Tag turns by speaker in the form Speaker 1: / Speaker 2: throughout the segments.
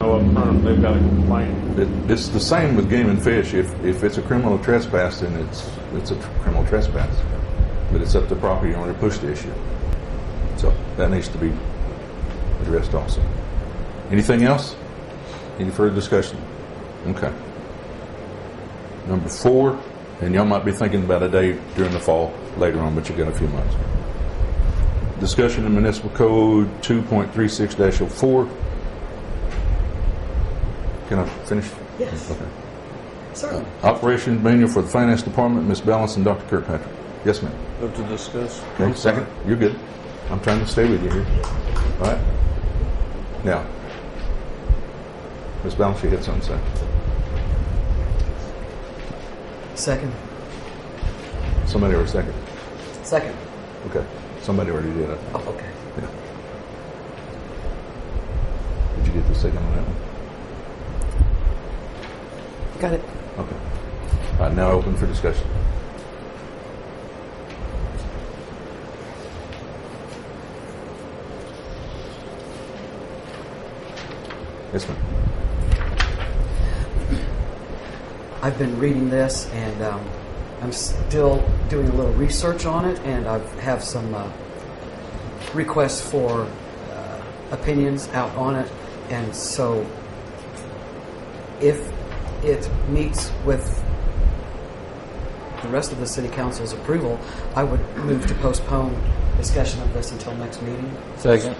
Speaker 1: Up front, they've got a complaint.
Speaker 2: It's the same with game and fish. If it's a criminal trespass, then it's a criminal trespass. But it's up to the property owner to push the issue. So that needs to be addressed also. Anything else? Any further discussion? Okay. Number 4, and y'all might be thinking about a day during the fall later on, but you got a few months. Discussion in Municipal Code 2.36-04. Can I finish?
Speaker 3: Yes.
Speaker 2: Okay.
Speaker 3: Certainly.
Speaker 2: Operations Manual for the Finance Department, Ms. Ballance and Dr. Kirkpatrick. Yes, ma'am.
Speaker 1: Move to discuss.
Speaker 2: Okay, second. You're good. I'm trying to stay with you here. All right. Now, Ms. Ballance, you had something to say.
Speaker 3: Second.
Speaker 2: Somebody already second.
Speaker 3: Second.
Speaker 2: Okay. Somebody already did it.
Speaker 3: Oh, okay.
Speaker 2: Yeah. Did you get the second on that one?
Speaker 3: Got it.
Speaker 2: Okay. All right, now open for discussion. Yes, ma'am.
Speaker 3: I've been reading this, and I'm still doing a little research on it, and I have some requests for opinions out on it. And so if it meets with the rest of the City Council's approval, I would move to postpone discussion of this until next meeting.
Speaker 1: Second.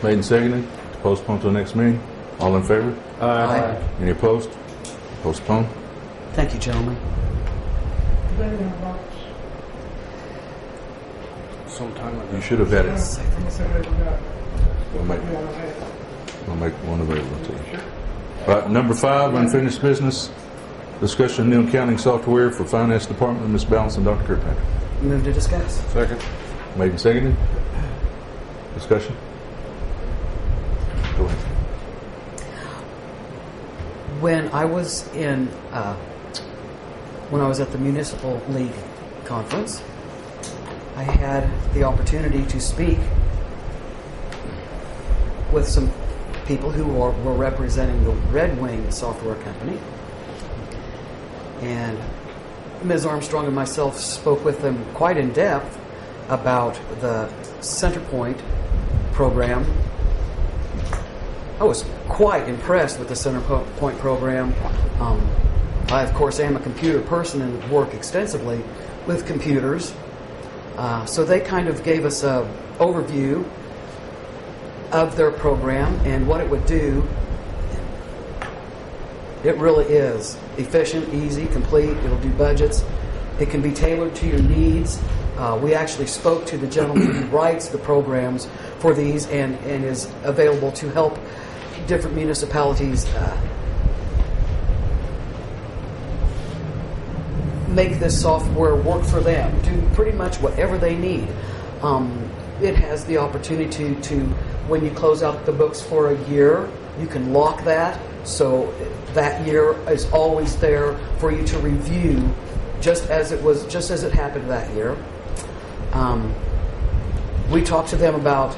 Speaker 2: Made and seconded to postpone to the next meeting. All in favor?
Speaker 3: Aye.
Speaker 2: Any opposed? Postpone.
Speaker 3: Thank you, gentlemen.
Speaker 1: Sometime ago.
Speaker 2: You should have had it. We'll make one available to you. All right, number 5, unfinished business. Discussion of new accounting software for Finance Department, Ms. Ballance and Dr. Kirkpatrick.
Speaker 3: Move to discuss.
Speaker 1: Second.
Speaker 2: Made and seconded. Discussion. Go ahead.
Speaker 3: When I was at the Municipal League conference, I had the opportunity to speak with some people who were representing the Red Wing software company. And Ms. Armstrong and myself spoke with them quite in depth about the Centerpoint program. I was quite impressed with the Centerpoint program. I, of course, am a computer person and work extensively with computers. So they kind of gave us an overview of their program and what it would do. It really is efficient, easy, complete. It'll do budgets. It can be tailored to your needs. We actually spoke to the gentleman who writes the programs for these and is available to help different municipalities make this software work for them, do pretty much whatever they need. It has the opportunity to, when you close out the books for a year, you can lock that, so that year is always there for you to review, just as it happened that year. We talked to them about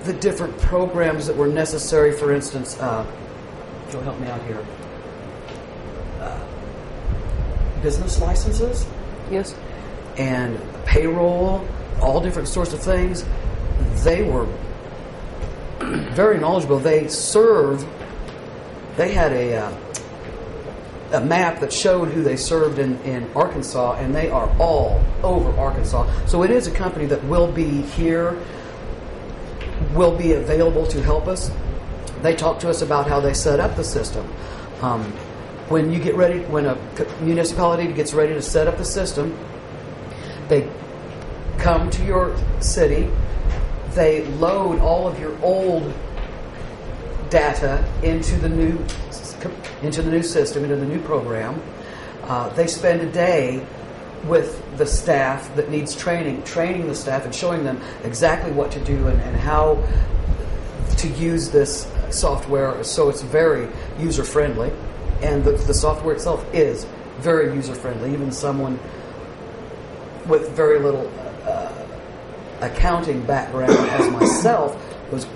Speaker 3: the different programs that were necessary. For instance, Joe, help me out here. Business licenses,
Speaker 4: Yes.
Speaker 3: and payroll, all different sorts of things. They were very knowledgeable. They had a map that showed who they served in Arkansas, and they are all over Arkansas. So it is a company that will be here, will be available to help us. They talked to us about how they set up the system. When a municipality gets ready to set up the system, they come to your city, they load all of your old data into the new system, into the new program. They spend a day with the staff that needs training the staff and showing them exactly what to do and how to use this software, so it's very user-friendly. And the software itself is very user-friendly. Even someone with very little accounting background as myself was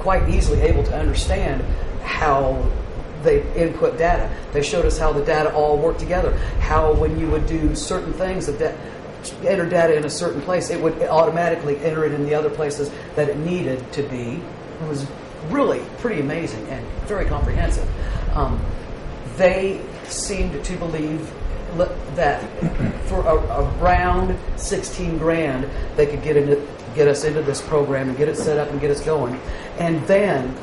Speaker 3: quite easily able to understand how they input data. They showed us how the data all worked together, how when you would do certain things, enter data in a certain place, it would automatically enter it in the other places that it needed to be. It was really pretty amazing and very comprehensive. They seemed to believe that for around 16 grand, they could get us into this program and get it set up and get us going. And then,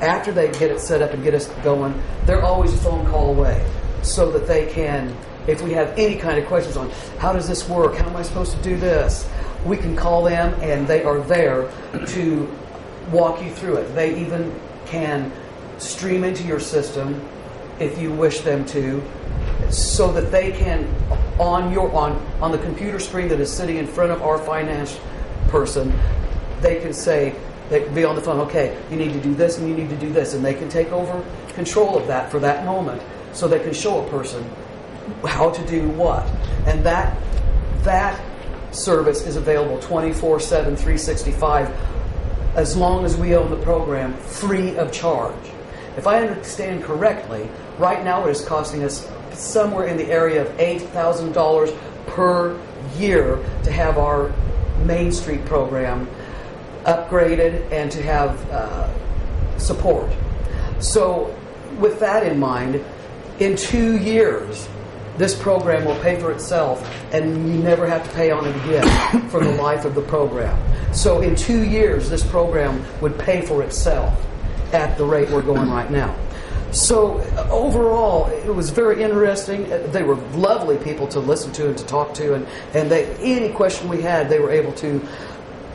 Speaker 3: after they get it set up and get us going, they're always a phone call away, so that they can, if we have any kind of questions on how does this work, how am I supposed to do this, we can call them and they are there to walk you through it. They even can stream into your system if you wish them to, so that they can, on the computer screen that is sitting in front of our finance person, they can say, they can be on the phone, okay, you need to do this and you need to do this, and they can take over control of that for that moment, so they can show a person how to do what. And that service is available 24/7, 365, as long as we own the program, free of charge. If I understand correctly, right now it is costing us somewhere in the area of $8,000 per year to have our Main Street program upgraded and to have support. So with that in mind, in 2 years, this program will pay for itself, and you never have to pay on it again for the life of the program. So in 2 years, this program would pay for itself at the rate we're going right now. So overall, it was very interesting. They were lovely people to listen to and to talk to, and any question we had, they were able to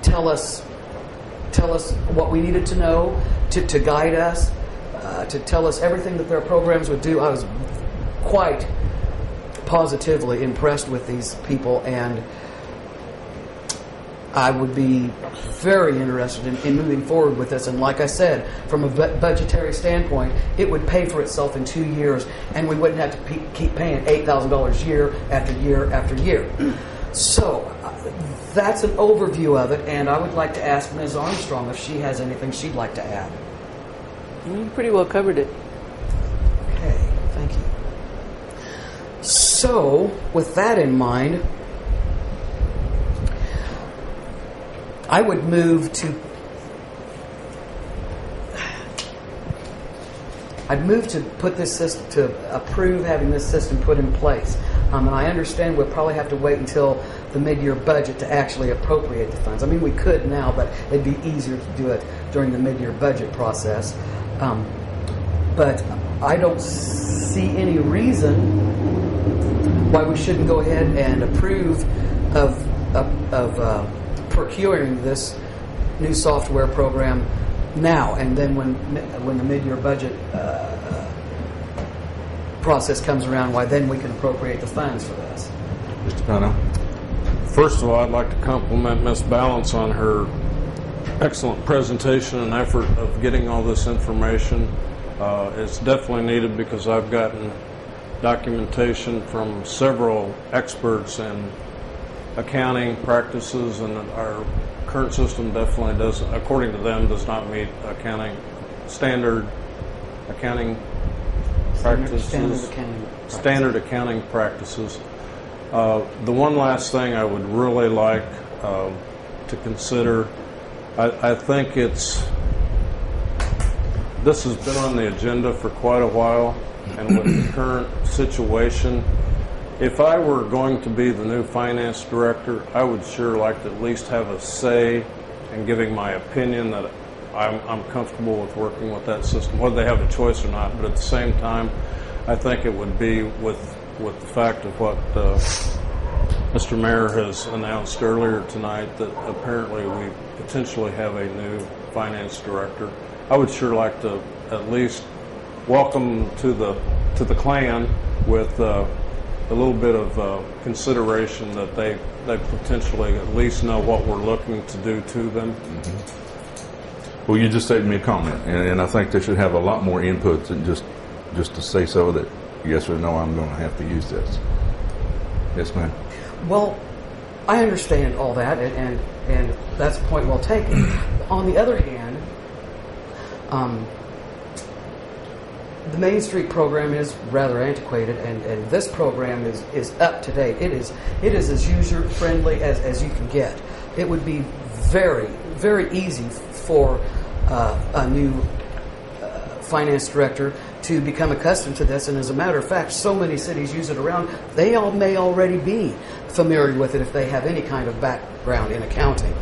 Speaker 3: tell us what we needed to know, to guide us, to tell us everything that their programs would do. I was quite positively impressed with these people, and I would be very interested in moving forward with this. And like I said, from a budgetary standpoint, it would pay for itself in 2 years, and we wouldn't have to keep paying $8,000 year after year after year. So that's an overview of it, and I would like to ask Ms. Armstrong if she has anything she'd like to add.
Speaker 4: You pretty well covered it.
Speaker 3: Okay, thank you. So, with that in mind, I would move to put this system, to approve having this system put in place. And I understand we'll probably have to wait until the mid-year budget to actually appropriate the funds. I mean, we could now, but it'd be easier to do it during the mid-year budget process. But I don't see any reason why we shouldn't go ahead and approve of procuring this new software program now, and then when the mid-year budget process comes around, why then we can appropriate the funds for this.
Speaker 2: Mr. Pano?
Speaker 1: First of all, I'd like to compliment Ms. Ballance on her excellent presentation and effort of getting all this information. It's definitely needed, because I've gotten documentation from several experts in accounting practices, and our current system definitely does, according to them, does not meet standard accounting practices. Standard accounting practices. The one last thing I would really like to consider, I think this has been on the agenda for quite a while, and with the current situation, if I were going to be the new finance director, I would sure like to at least have a say in giving my opinion that I'm comfortable with working with that system, whether they have a choice or not. But at the same time, I think it would be with the fact of what Mr. Mayor has announced earlier tonight, that apparently we potentially have a new finance director. I would sure like to at least welcome to the clan with a little bit of consideration that they potentially at least know what we're looking to do to them.
Speaker 2: Mm-hmm. Well, you just saved me a comment, and I think they should have a lot more input than just to say so that yes or no, I'm going to have to use this. Yes, ma'am.
Speaker 3: Well, I understand all that, and that's a point well taken. On the other hand, The Main Street program is rather antiquated, and this program is up to date. It is as user friendly as you can get. It would be very, very easy for a new finance director to become accustomed to this, and as a matter of fact, so many cities use it around, they all may already be familiar with it if they have any kind of background in accounting.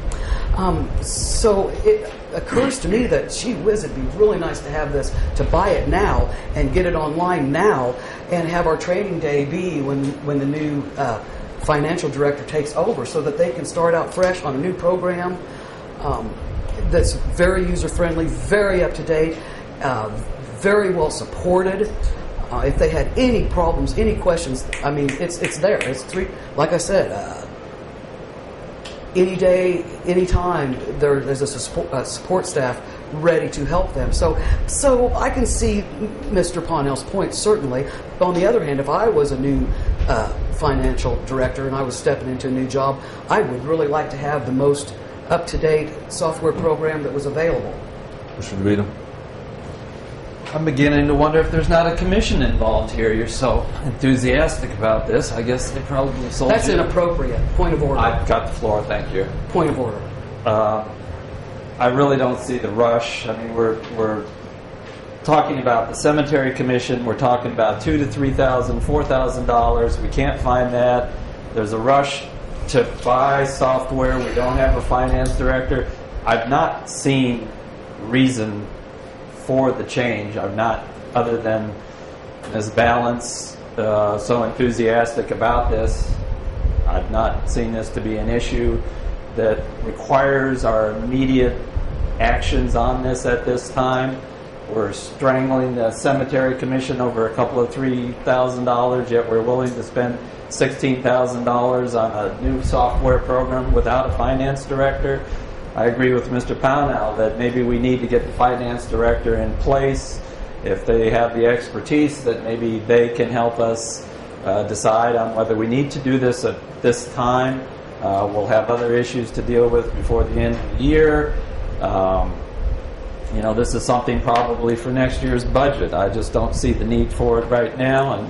Speaker 3: So it occurs to me that, gee whiz, it'd be really nice to have this, to buy it now and get it online now, and have our training day be when the new financial director takes over, so that they can start out fresh on a new program that's very user-friendly, very up-to-date, very well supported. If they had any problems, any questions, I mean, it's there. It's like I said, any day, any time, there's a support staff ready to help them. So I can see Mr. Ponnell's point, certainly. On the other hand, if I was a new financial director and I was stepping into a new job, I would really like to have the most up-to-date software program that was available.
Speaker 2: Mr. DeVito?
Speaker 5: I'm beginning to wonder if there's not a commission involved here. You're so enthusiastic about this. I guess they probably sold
Speaker 3: That's
Speaker 5: you.
Speaker 3: Inappropriate. Point of order.
Speaker 5: I've got the floor. Thank you.
Speaker 3: Point of order.
Speaker 5: I really don't see the rush. I mean, we're talking about the cemetery commission. We're talking about $2,000 to $3,000, $4,000. We can't find that. There's a rush to buy software. We don't have a finance director. I've not seen reason for the change. I'm not, other than Ms. Ballance so enthusiastic about this, I've not seen this to be an issue that requires our immediate actions on this at this time. We're strangling the cemetery commission over a couple of $3,000, yet we're willing to spend $16,000 on a new software program without a finance director. I agree with Mr. Pownell that maybe we need to get the finance director in place. If they have the expertise, that maybe they can help us decide on whether we need to do this at this time. We'll have other issues to deal with before the end of the year. This is something probably for next year's budget. I just don't see the need for it right now, and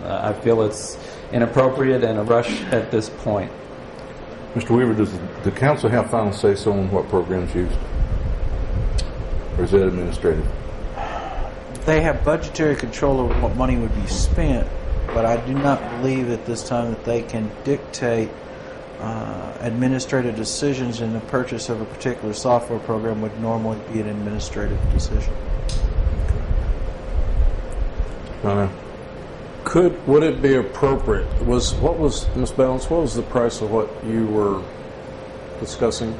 Speaker 5: I feel it's inappropriate and a rush at this point.
Speaker 2: Mr. Weaver, does the council have final say-so on what programs used? Or is that administrative?
Speaker 6: They have budgetary control over what money would be spent, but I do not believe at this time that they can dictate administrative decisions in the purchase of a particular software program would normally be an administrative decision.
Speaker 1: Would it be appropriate? Ms. Balance, what was the price of what you were discussing?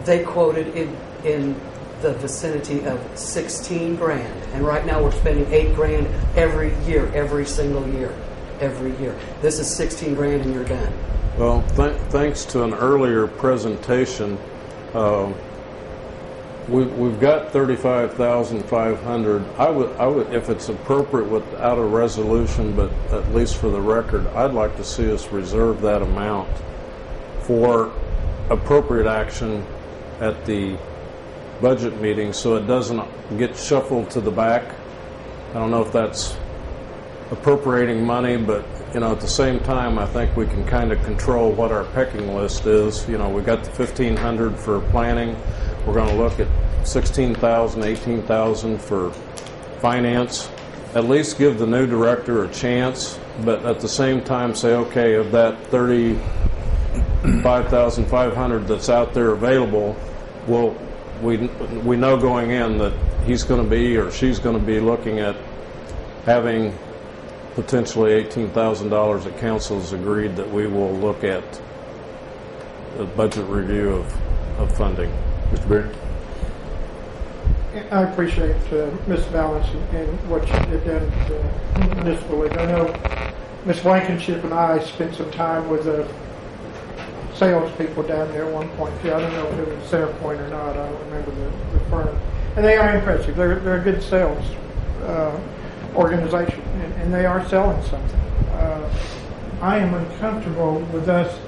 Speaker 3: They quoted in the vicinity of $16,000, and right now we're spending $8,000 every year, every single year, every year. This is $16,000 and you're done.
Speaker 1: Well, thanks to an earlier presentation, we've got $35,500. I would, if it's appropriate, without a resolution, but at least for the record, I'd like to see us reserve that amount for appropriate action at the budget meeting, so it doesn't get shuffled to the back. I don't know if that's appropriating money, but at the same time, I think we can kind of control what our pecking list is. We got the $1,500 for planning. We're going to look at $16,000, $18,000 for finance. At least give the new director a chance, but at the same time say, okay, of that $35,500 that's out there available, we know going in that he's going to be or she's going to be looking at having potentially $18,000 that council has agreed that we will look at the budget review of funding.
Speaker 2: Mr. Berry?
Speaker 7: I appreciate Ms. Balance and what she did down at Municipal League. I know Ms. Blankenship and I spent some time with the salespeople down there at one point too. I don't know if it was Centerpoint or not. I don't remember the firm. And they are impressive. They're a good sales organization, and they are selling something. I am uncomfortable with us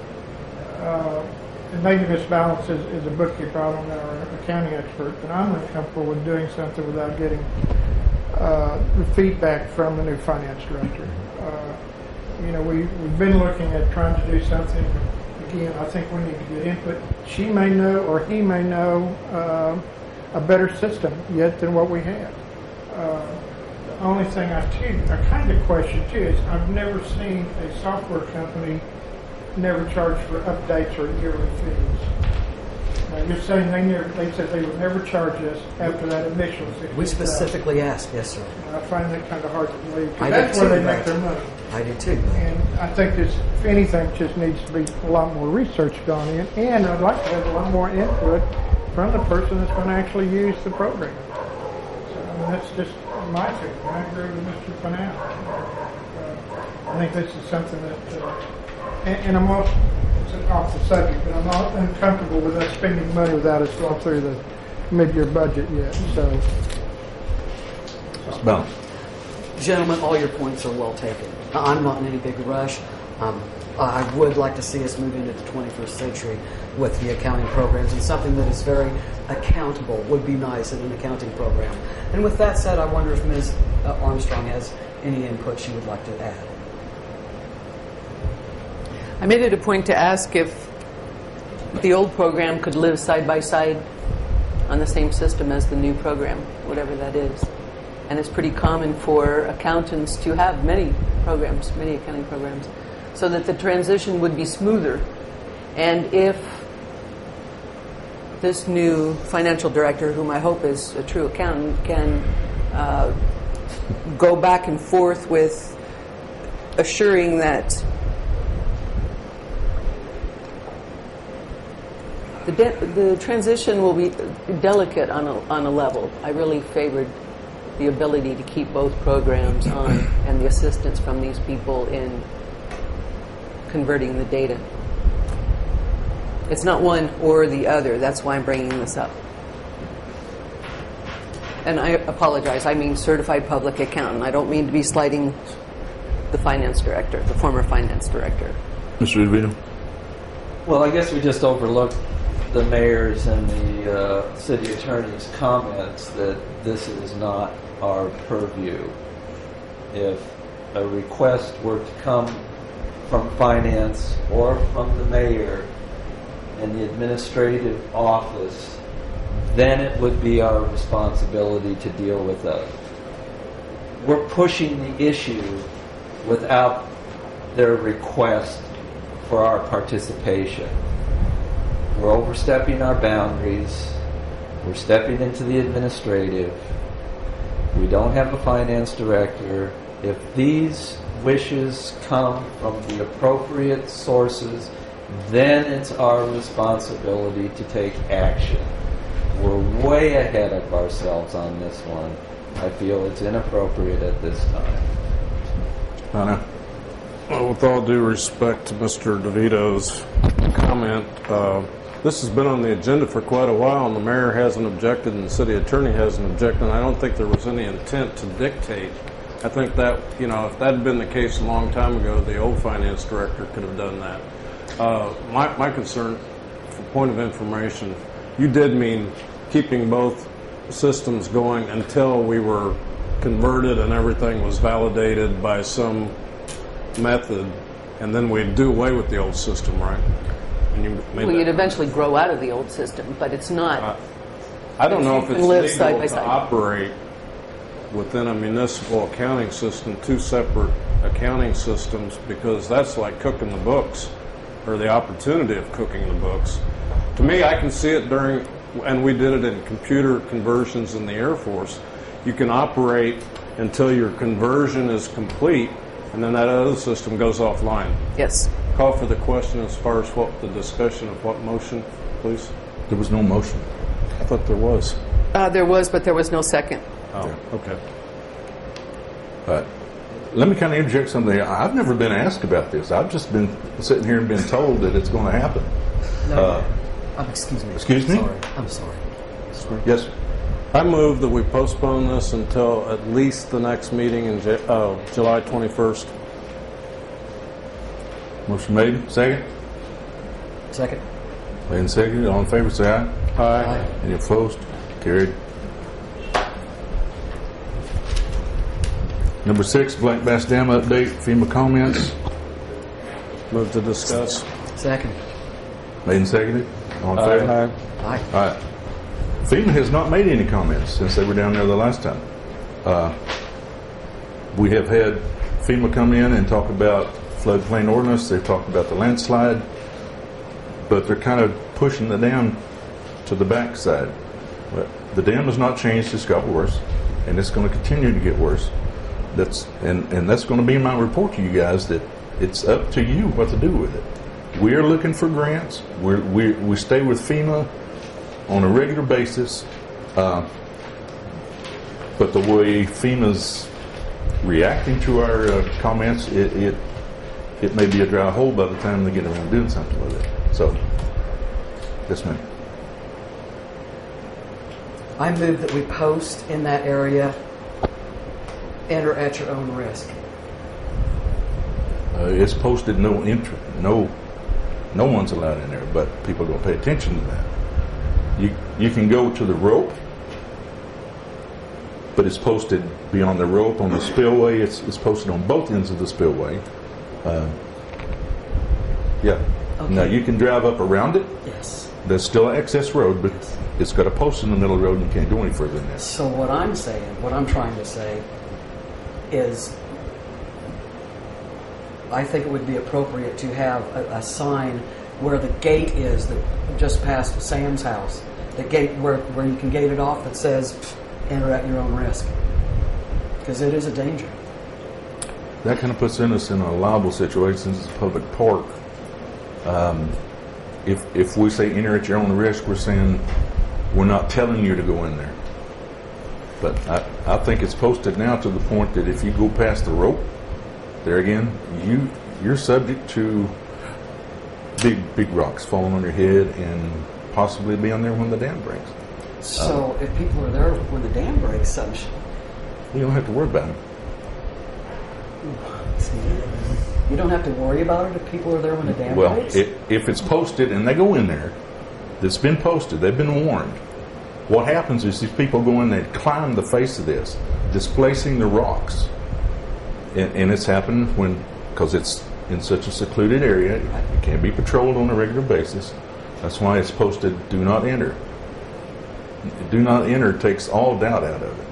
Speaker 7: and maybe Ms. Balance is a bookkeeper, I don't know, or an accounting expert, but I'm uncomfortable with doing something without getting the feedback from the new finance director. We've been looking at trying to do something. Again, I think we need to get input. She may know, or he may know, a better system yet than what we have. The only thing I kind of question too is I've never seen a software company never charge for updates or yearly fees. Now you're saying they said they would never charge us after that initial 60,000.
Speaker 3: We specifically asked, yes, sir.
Speaker 7: I find that kind of hard to believe.
Speaker 3: I
Speaker 7: That's
Speaker 3: do
Speaker 7: where
Speaker 3: too,
Speaker 7: they make their money.
Speaker 3: I do too.
Speaker 7: And I think this, if anything, just needs to be a lot more research gone in, and I'd like to have a lot more input from the person that's going to actually use the program. So that's just my opinion. I agree with Mr. Fanal. I think this is something that, and I'm off the subject, but I'm not uncomfortable with us spending money without us going through the mid-year budget yet. So,
Speaker 2: Mr. Ballance.
Speaker 3: Gentlemen, all your points are well taken. I'm not in any big rush. I would like to see us move into the 21st century with the accounting programs, and something that is very accountable would be nice in an accounting program. And with that said, I wonder if Ms. Armstrong has any input she would like to add.
Speaker 4: I made it a point to ask if the old program could live side by side on the same system as the new program, whatever that is. And it's pretty common for accountants to have many programs, many accounting programs, so that the transition would be smoother. And if this new financial director, whom I hope is a true accountant, can go back and forth with assuring that the transition will be delicate on a level. I really favored the ability to keep both programs on and the assistance from these people in converting the data. It's not one or the other. That's why I'm bringing this up. And I apologize. I mean certified public accountant. I don't mean to be slighting the finance director, the former finance director.
Speaker 2: Mr. DeVito.
Speaker 5: Well, I guess we just overlooked the mayor's and the city attorney's comments that this is not our purview. If a request were to come from finance or from the mayor and the administrative office, then it would be our responsibility to deal with those. We're pushing the issue without their request for our participation. We're overstepping our boundaries. We're stepping into the administrative. We don't have a finance director. If these wishes come from the appropriate sources, then it's our responsibility to take action. We're way ahead of ourselves on this one. I feel it's inappropriate at this time.
Speaker 2: Anna.
Speaker 1: Well, with all due respect to Mr. DeVito's comment, this has been on the agenda for quite a while, and the mayor hasn't objected and the city attorney hasn't objected, and I don't think there was any intent to dictate. I think that, if that had been the case a long time ago, the old finance director could have done that. My concern, for point of information, you did mean keeping both systems going until we were converted and everything was validated by some method, and then we'd do away with the old system, right?
Speaker 4: Well, you'd eventually grow out of the old system, but it's not.
Speaker 1: I don't know if it's
Speaker 4: live
Speaker 1: legal
Speaker 4: side by
Speaker 1: to
Speaker 4: side.
Speaker 1: operate within a municipal accounting system two separate accounting systems, because that's like cooking the books, or the opportunity of cooking the books. To me, I can see it during, and we did it in computer conversions in the Air Force. You can operate until your conversion is complete, and then that other system goes offline.
Speaker 4: Yes.
Speaker 1: Call for the question as far as what the discussion of what motion, please.
Speaker 2: There was no motion.
Speaker 1: I thought there was.
Speaker 4: There was, but there was no second.
Speaker 1: Oh, okay.
Speaker 2: But let me kind of interject something. I've never been asked about this. I've just been sitting here and been told that it's going to happen.
Speaker 3: No. Excuse me.
Speaker 2: Excuse me?
Speaker 3: I'm sorry.
Speaker 2: Yes, sir.
Speaker 1: I move that we postpone this until at least the next meeting in July 21st.
Speaker 2: Motion made. Second.
Speaker 3: Second.
Speaker 2: Made and seconded. All in favor, say aye.
Speaker 1: Aye.
Speaker 2: Any opposed? Carried. Number 6, Black Bass Dam update. FEMA comments.
Speaker 1: Move to discuss.
Speaker 3: Second.
Speaker 2: Made and seconded. All in favor?
Speaker 3: Aye.
Speaker 2: All right. FEMA has not made any comments since they were down there the last time. We have had FEMA come in and talk about floodplain ordinance. They've talked about the landslide, but they're kind of pushing the dam to the backside. But the dam has not changed; it's got worse, and it's going to continue to get worse. That's going to be my report to you guys. That it's up to you what to do with it. We are looking for grants. We stay with FEMA on a regular basis, but the way FEMA's reacting to our comments, it may be a dry hole by the time they get around to doing something with it. So, yes, ma'am.
Speaker 3: I move that we post in that area, enter at your own risk.
Speaker 2: It's posted no entry, no one's allowed in there, but people are going to pay attention to that. You can go to the rope, but it's posted beyond the rope on the spillway. It's posted on both ends of the spillway. Yeah.
Speaker 3: Okay.
Speaker 2: Now you can drive up around it.
Speaker 3: Yes.
Speaker 2: There's still access road, but it's got a post in the middle of the road and you can't go any further than that.
Speaker 3: So what I'm trying to say is I think it would be appropriate to have a sign where the gate is, that just past Sam's house, the gate where you can gate it off that says enter at your own risk, because it is a danger.
Speaker 2: That kind of puts us in a liable situation since it's a public park. If we say enter at your own risk, we're saying we're not telling you to go in there. But I think it's posted now to the point that if you go past the rope, there again, you're subject to big rocks falling on your head and possibly be on there when the dam breaks.
Speaker 3: So if people are there when the dam breaks,
Speaker 2: you don't have to worry about them.
Speaker 3: you don't have to worry about it if people are there when the dam breaks?
Speaker 2: Well, if it's posted and they go in there, it's been posted, they've been warned. What happens is these people go in there and climb the face of this, displacing the rocks. And it's happened because it's in such a secluded area, it can't be patrolled on a regular basis. That's why it's posted, do not enter. Do not enter takes all doubt out of it.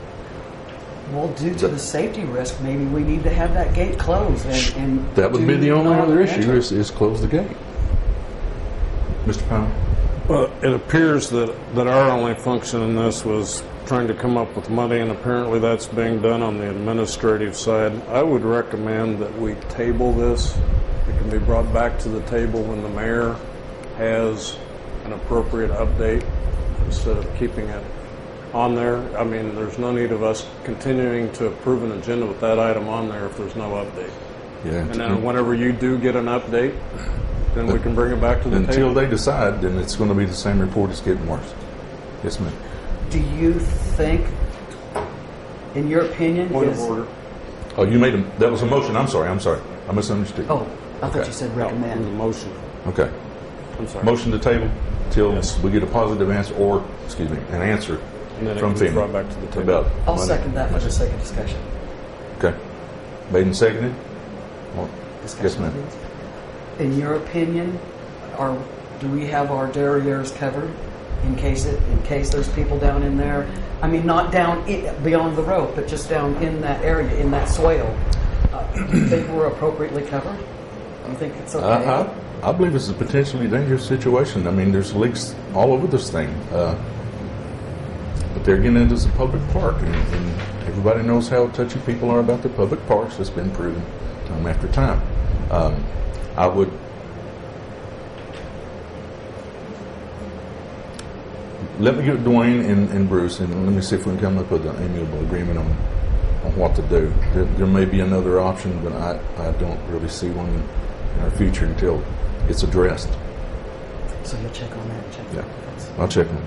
Speaker 3: Well, due to the safety risk, maybe we need to have that gate closed. And
Speaker 2: that would be the only
Speaker 3: not
Speaker 2: other issue
Speaker 3: enter.
Speaker 2: is close the gate. Mr. Powell?
Speaker 1: Well, it appears that our only function in this was trying to come up with money, and apparently that's being done on the administrative side. I would recommend that we table this. It can be brought back to the table when the mayor has an appropriate update instead of keeping it on there. I mean, there's no need of us continuing to approve an agenda with that item on there if there's no update.
Speaker 2: Yeah.
Speaker 1: And then whenever you do get an update, then we can bring it back to the
Speaker 2: Until
Speaker 1: table.
Speaker 2: they decide, then it's going to be the same report. It's getting worse. Yes, ma'am.
Speaker 3: Do you think, in your opinion,
Speaker 1: Point of order.
Speaker 2: Oh, you made that was a motion. I'm sorry. I misunderstood.
Speaker 3: Oh, I thought
Speaker 2: Okay.
Speaker 3: you said
Speaker 1: No, it was a
Speaker 3: recommend.
Speaker 1: motion.
Speaker 2: Okay.
Speaker 1: I'm sorry.
Speaker 2: Motion to table till
Speaker 1: Yes.
Speaker 2: we get a positive answer, or an answer
Speaker 1: And then it
Speaker 2: from
Speaker 1: can be
Speaker 2: FEMA
Speaker 1: brought back to the table.
Speaker 2: about
Speaker 3: I'll
Speaker 2: money.
Speaker 3: second that for the sake of discussion.
Speaker 2: Okay. Made and seconded. Well,
Speaker 3: Discussion,
Speaker 2: yes, ma'am.
Speaker 3: please. In your opinion, do we have our derrieres covered in case there's people down in there? I mean, not down beyond the rope, but just down in that area, in that swale. Do you think we're appropriately covered? Do you think it's okay?
Speaker 2: I believe it's a potentially dangerous situation. I mean, there's leaks all over this thing. But they're getting into a public park, and everybody knows how touchy people are about the public parks. It's been proven time after time. I would let me get with Dwayne and Bruce, and let me see if we can come up with an amiable agreement on what to do. There may be another option, but I don't really see one in our future until it's addressed.
Speaker 3: So you'll check on that.
Speaker 2: Yeah, I'll check on it.